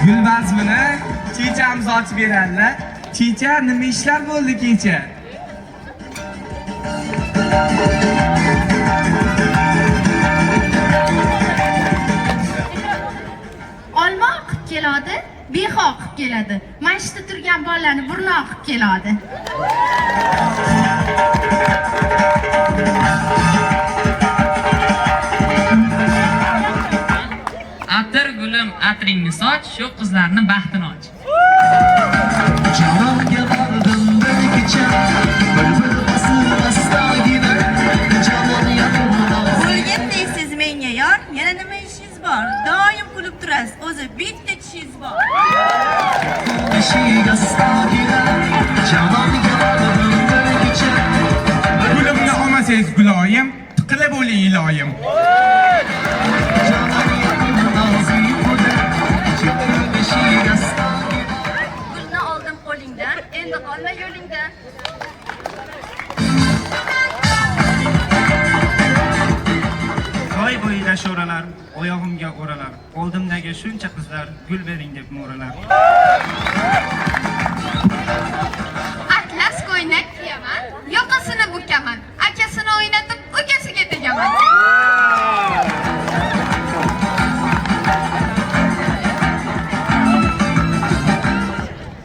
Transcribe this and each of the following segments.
Gulbazmini kechamiz ochib beradilar. Kecha nima ishlar bo'ldi kecha? Olma oqib keladi, beha oqib keladi. Masjidda turgan bolalarni burni oqib keladi. Atir gulim, atringni soch, shu qizlarni baxtini och. Canonga bordim bir kecha, bulbul asrasdagina, jamon yanimda. O'lgan deysiz menga yor, yana nima ishingiz bor? Doim kulib turasiz, o'zi bitta tishingiz bor. Eshik astagina, canonga bordim bir kecha. Gulimni olmasangiz guloyim, tiqilib o'ling iloyim. Gulni oldim qo'lingdan, endi qolma yo'lingdan. Soy bo'yida sho'ralar, oyog'imga o'ralar. Oldimdagi shuncha qizlar gul bering deb mo'ralar. Atlas ko'ylak kiyaman, yoqasini bukaman, akasini o'ynatib, ukasiga tegaman.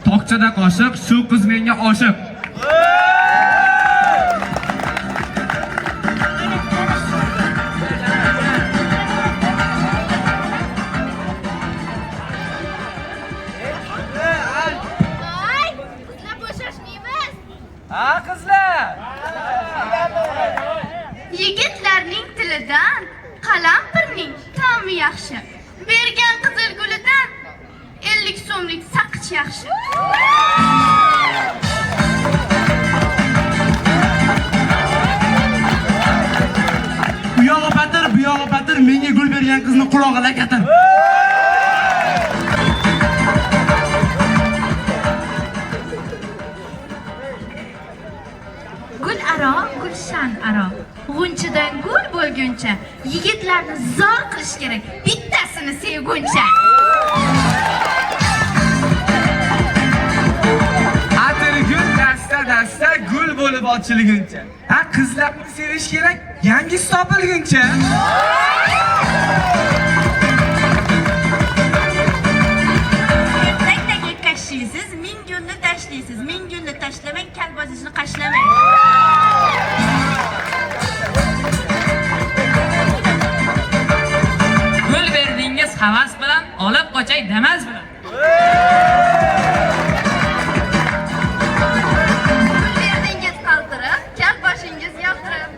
Toqchada qoshiq, shu qiz menga oshiq. Voy, qizlar bo'shashmaymiz. Ha qizlar. Yigitlarning tilidan qalampirning ta'mi yaxshi. Bergan qizil gulidan 50 so'mlik saqich yaxshi. Bu yog'i patir, bu yog'i patir, menga gul bergan qizni qulog'i lakatir. Gul aro, gulshan aro. G'unchidan gul bo'lguncha, yigitlarni zor qilish kerak, bittasini sevguncha. Atirgul dasta gul bo'lib ochilguncha. Ha, qizlarni sevish kerak, yangisi topilguncha. Ertakdagi qashiysiz, ming gulni tashlaysiz. Ming gulni tashlamang, kalbozishni qashlamang. Gul berdingiz havas bilan, olib qochay damas bilan. Gul berdingiz qaltirib, kalboshingiz yaltirib.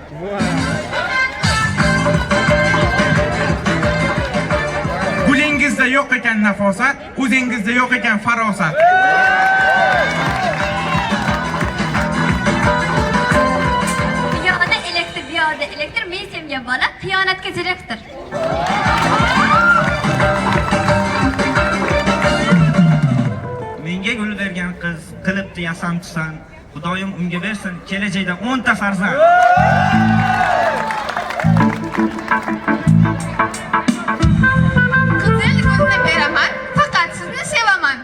Gulingizda yo'q ekan nafosat, o'zingizda yo'q ekan farosat. Piyoda elektr, piyoda elektr, men sevgan bola xiyonatga direktor. Menga gul bergan qiz qilibdi yasamchisan. Xudoyim unga bersin kelajakda 10 ta farzand. Qizil gulni beraman, faqat sizni sevaman.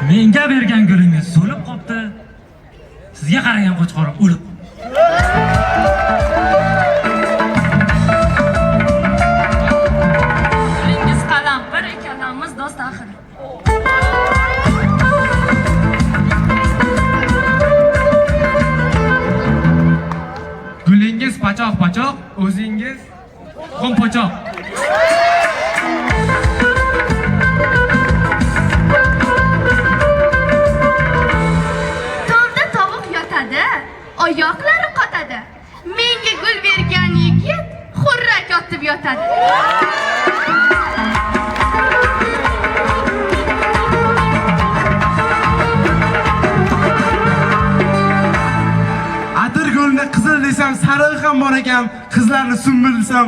Menga bergan gulingiz so'lib qopti. Sizga qaragan qo'chqorim o'lib. Gulingiz qalampir, ikkalamiz do'st axir. Gulingiz pachoq-pachoq, o'zingiz qo'mpochoq. Tomda tovuq yotadi, oyoqlari qotadi. Menga gul bergan yigit xurrak otib yotadi. Atirgulni qizil desam, sariq ham bor ekan, qizlarni sumbul desam,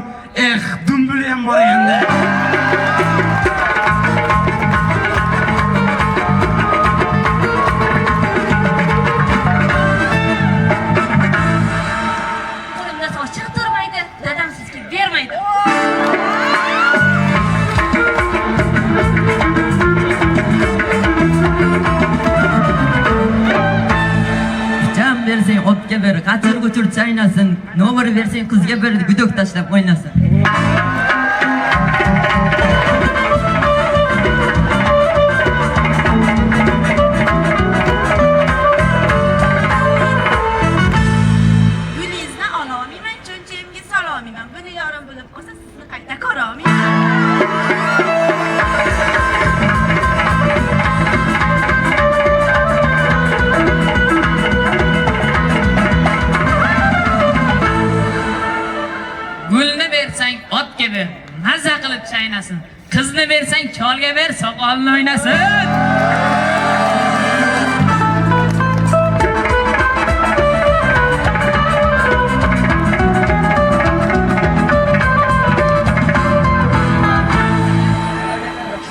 dumbul ham bor ekanda. bersang otga ber, qachir quchur chaynasin. Nomer bersang qizga ber, gudok tashlab o'ynasin. Gulingizni ololmayman, cho'nchagimga sololmayman. Buni yorim bo'lib qolsa, sizni qayta ko'rolmayman. Gulni bersang otga ber, maza qilib chaynasin. Qizni bersang cholga ber, soqolini o'ynasin.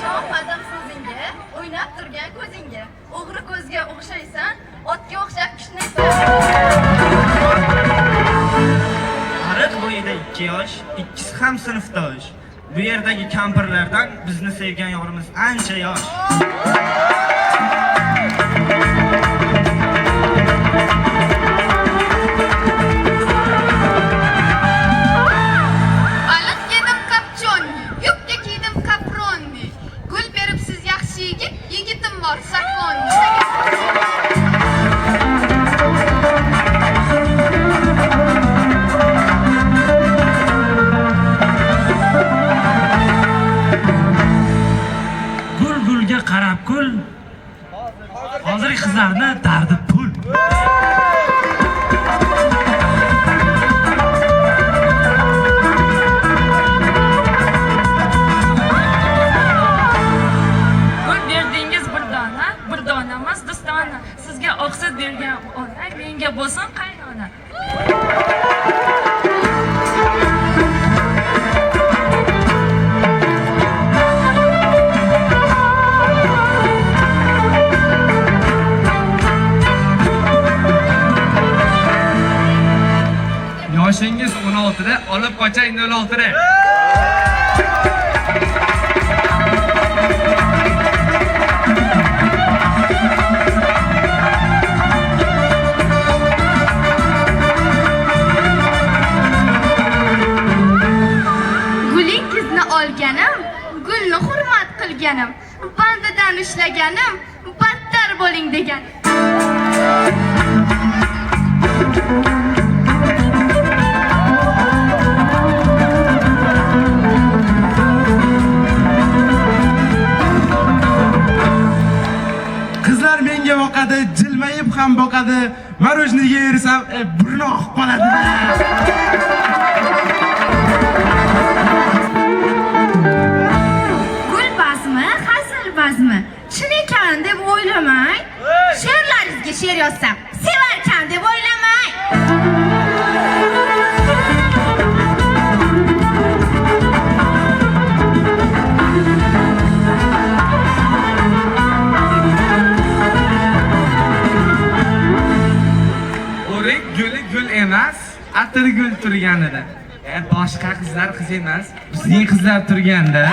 Shohbazam so'zingga, o'ynab turgan ko'zingga, o'g'ri ko'zga o'xshaysan, otga o'xshab kishnaysan. Ariq bo'yida 2 yosh, ikkisi ham sinfdosh. Bu yerdagi kampirlardan bizni sevgan yorimiz ancha yosh. Baliq yedim kapchonni, yubka kiydim kapronni. Gul beribsiz yaxshi yigit, yigitim bor sakonni. Gulga qarab kul. Hozirgi qizlarni dardi pul. Gul berdingiz bir dona emas do'stona. Sizga oqsit bergan ona, menga bo'lsin qaynona. Yoshingiz 16 da, olib qochang 06 da. Gulingizni olganim, gulni hurmat qilganim, bandidan ushlaganim, battar bo'ling degan. Qizlar menga boqadi, jilmayib ham boqadi. Marojniga ersam, burni oqib qoladi. Gul bazmi, hazil bazmi. Chin ekan deb o'ylamang. She'rlaringizga she'r yozsam, sevarkan deb o'ylamang. O'rik guli gul emas, atiri gul turganida. Boshqa qizlar qiz emas, bizning qizlar turganda